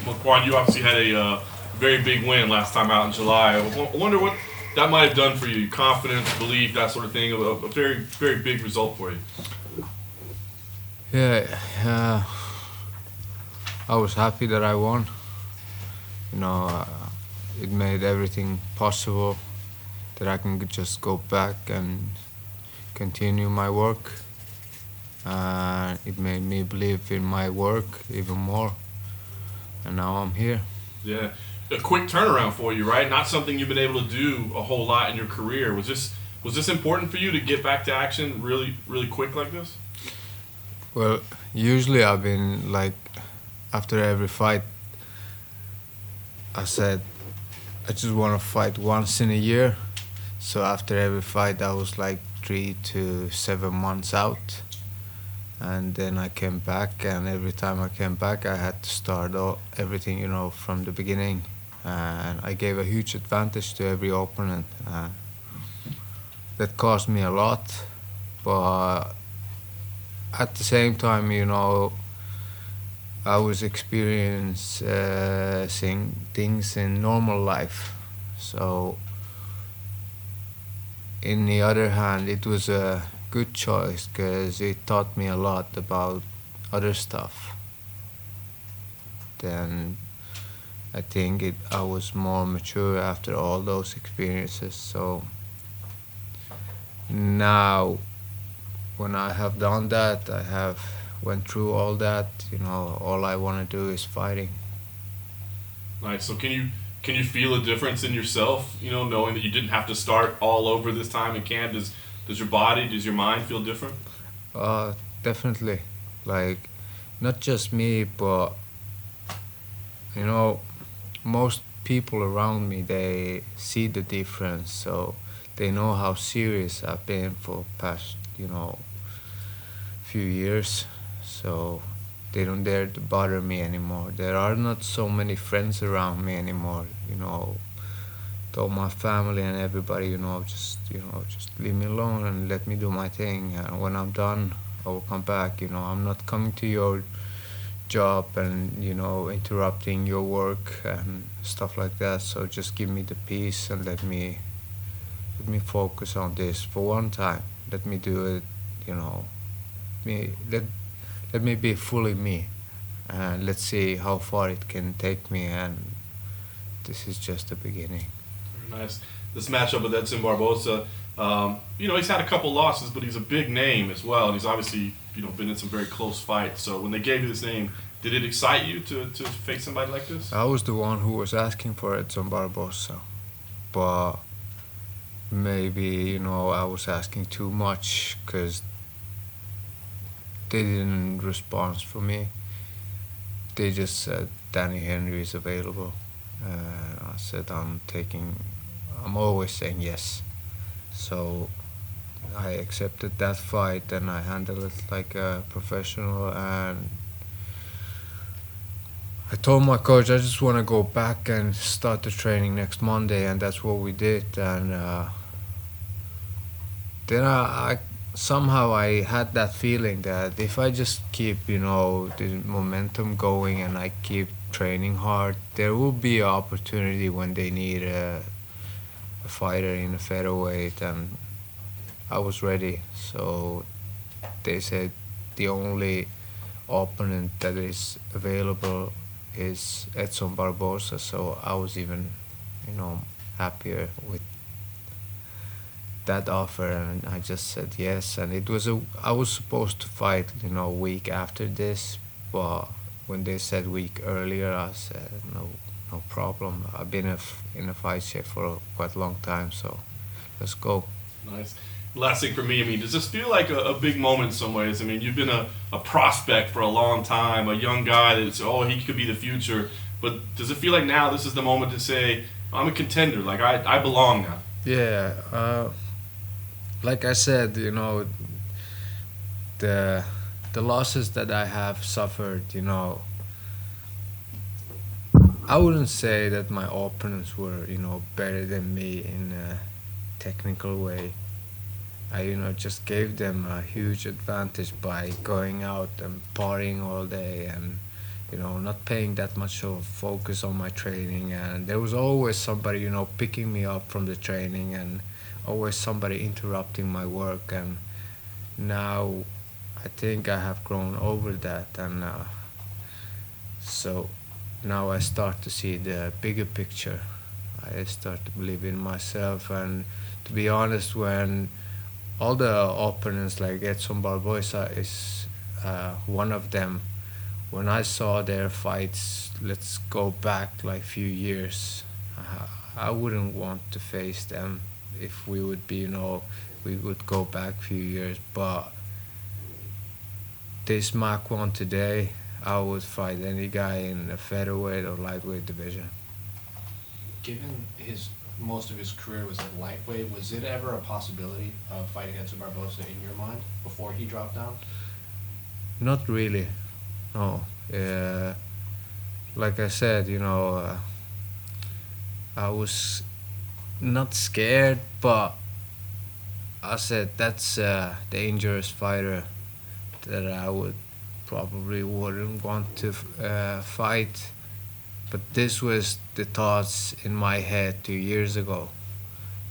Makwan, you obviously had a very big win last time out in July. I wonder what that might have done for you. Confidence, belief, that sort of thing. A very, very big result for you. Yeah, I was happy that I won. You know, it made everything possible that I can just go back and continue my work. It made me believe in my work even more, and now I'm here. Yeah, a quick turnaround for you, right? Not something you've been able to do a whole lot in your career. Was this important for you to get back to action really, really quick like this? Well, usually I've been like, after every fight, I said I just want to fight once in a year. So after every fight, I was like 3 to 7 months out, and then I came back, and every time I came back, I had to start everything, from the beginning, and I gave a huge advantage to every opponent. That cost me a lot, but at the same time, I was experiencing things in normal life. So, in the other hand, it was a good choice because it taught me a lot about other stuff. Then I think I was more mature after all those experiences. So now, when I have done that, I have went through all that. All I want to do is fighting. Nice. So can you feel a difference in yourself? Knowing that you didn't have to start all over this time in camp. Does your body, does your mind feel different? Uh, Definitely. Like, not just me, but you know, most people around me, they see the difference. So they know how serious I've been for past, few years. So they don't dare to bother me anymore. There are not so many friends around me anymore. Told my family and everybody, just leave me alone and let me do my thing. And when I'm done, I will come back. I'm not coming to your job and interrupting your work and stuff like that. So just give me the peace and let me focus on this for one time. Let me do it. You know, me let me be fully me, and let's see how far it can take me. And this is just the beginning. Very nice. This matchup with Edson Barbosa, he's had a couple losses, but he's a big name as well, and he's obviously been in some very close fights. So when they gave you this name, did it excite you to face somebody like this? I was the one who was asking for it on Barbosa, but maybe I was asking too much because they didn't respond for me. They just said Danny Henry is available. I said I'm always saying yes. So I accepted that fight and I handled it like a professional. And I told my coach I just want to go back and start the training next Monday, and that's what we did. And then I somehow I had that feeling that if I just keep the momentum going and I keep training hard, there will be an opportunity when they need a fighter in a featherweight, and I was ready. So they said the only opponent that is available is Edson Barbosa. So I was even, happier with that offer, and I just said yes. And I was supposed to fight, a week after this, but when they said week earlier, I said no, no problem. I've been in a fight shape for quite a long time, so let's go. Nice. Last thing for me, does this feel like a big moment in some ways? You've been a prospect for a long time, a young guy that's, he could be the future. But does it feel like now this is the moment to say, I'm a contender, like I belong now? Yeah, like I said, the the losses that I have suffered, I wouldn't say that my opponents were, better than me in a technical way. I, just gave them a huge advantage by going out and partying all day and, not paying that much of focus on my training, and there was always somebody, picking me up from the training, and always somebody interrupting my work. And now I think I have grown over that, and so now I start to see the bigger picture. I start to believe in myself, and to be honest, when all the opponents like Edson Barbosa is one of them. When I saw their fights, let's go back like few years, I wouldn't want to face them if we would be, we would go back few years. But this Makwan today, I would fight any guy in the featherweight or lightweight division. Given his most of his career was at lightweight, was it ever a possibility of fighting Edson Barbosa in your mind before he dropped down? Not really, no. Like I said, I was not scared, but I said that's a dangerous fighter that I would probably wouldn't want to fight. But this was the thoughts in my head 2 years ago.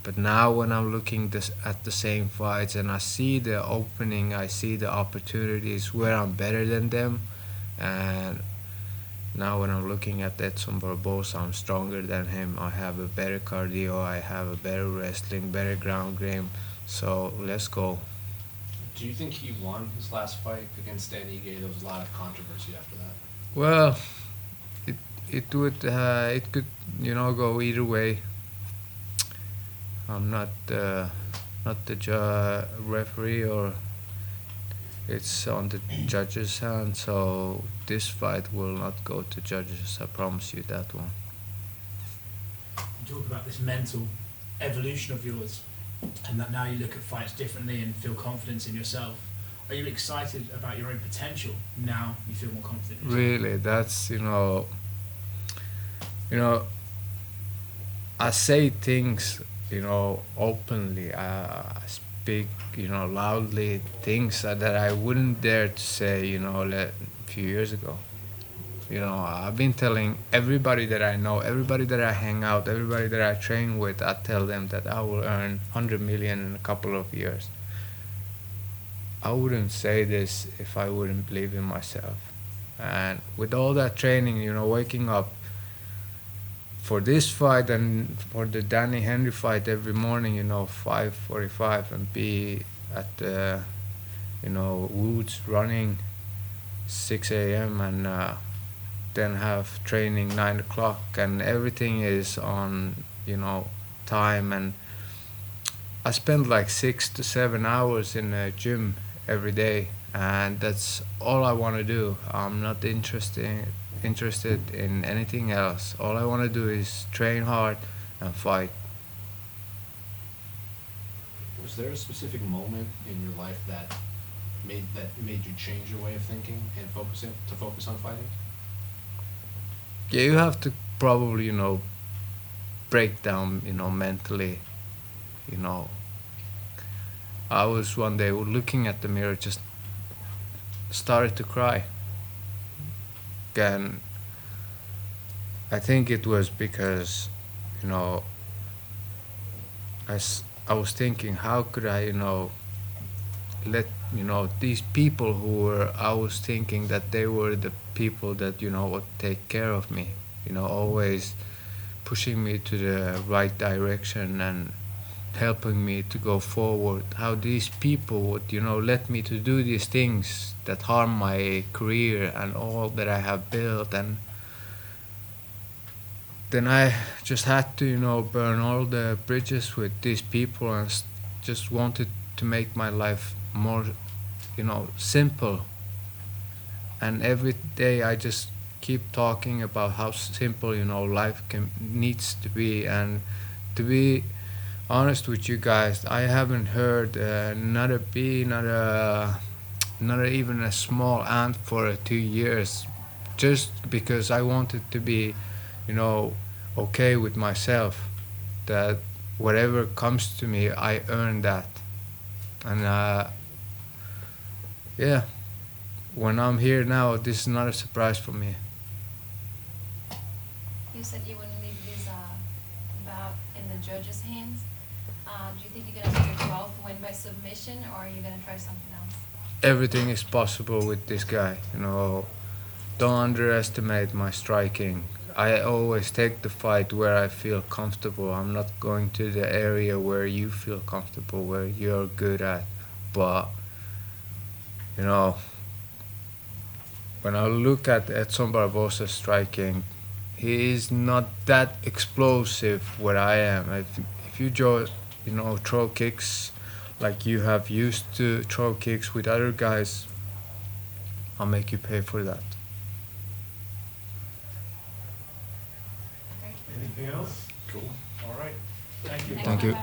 But now when I'm looking at the same fights and I see the opening, I see the opportunities where I'm better than them, and now when I'm looking at Edson Barbosa, I'm stronger than him. I have a better cardio, I have a better wrestling, better ground game. So let's go. Do you think he won his last fight against Dan Ige? There was a lot of controversy after that. Well, it could go either way. I'm not the referee, or it's on the judges' hand. So this fight will not go to judges. I promise you that one. You talk about this mental evolution of yours, and that now you look at fights differently and feel confidence in yourself. Are you excited about your own potential now you feel more confident in yourself? Really, that's I say things openly. I speak loudly things that I wouldn't dare to say a few years ago. I've been telling everybody that I know, everybody that I hang out, everybody that I train with, I tell them that I will earn 100 million in a couple of years. I wouldn't say this if I wouldn't believe in myself. And with all that training, waking up for this fight and for the Danny Henry fight every morning, 5:45, and be at the, woods running 6 a.m. and then have training 9 o'clock, and everything is on, time. And I spend like 6 to 7 hours in the gym every day, and that's all I want to do. I'm not interested in anything else. All I want to do is train hard and fight. Was there a specific moment in your life that made you change your way of thinking and focus on fighting? Yeah, you have to probably, break down, mentally. I was one day looking at the mirror, just started to cry. And I think it was because, I was thinking, how could I, let, these people I was thinking that they were the people that, would take care of me, always pushing me to the right direction and helping me to go forward, how these people would, let me to do these things that harm my career and all that I have built. And then I just had to, burn all the bridges with these people, and just wanted to make my life more, simple. And every day I just keep talking about how simple, life needs to be. And to be honest with you guys, I haven't heard not a bee, not even a small ant for 2 years, just because I wanted to be, okay with myself, that whatever comes to me, I earn that. And yeah, when I'm here now, this is not a surprise for me. You said you wouldn't leave this bout in the judges' hands. Do you think you're gonna make your 12th win by submission, or are you gonna try something else? Everything is possible with this guy. You know, don't underestimate my striking. I always take the fight where I feel comfortable. I'm not going to the area where you feel comfortable, where you're good at. But, you know, when I look at Edson Barbosa's striking, he is not that explosive where I am. If you throw kicks like you have used to throw kicks with other guys, I'll make you pay for that. Anything else? Cool. All right. Thank you. Thank you.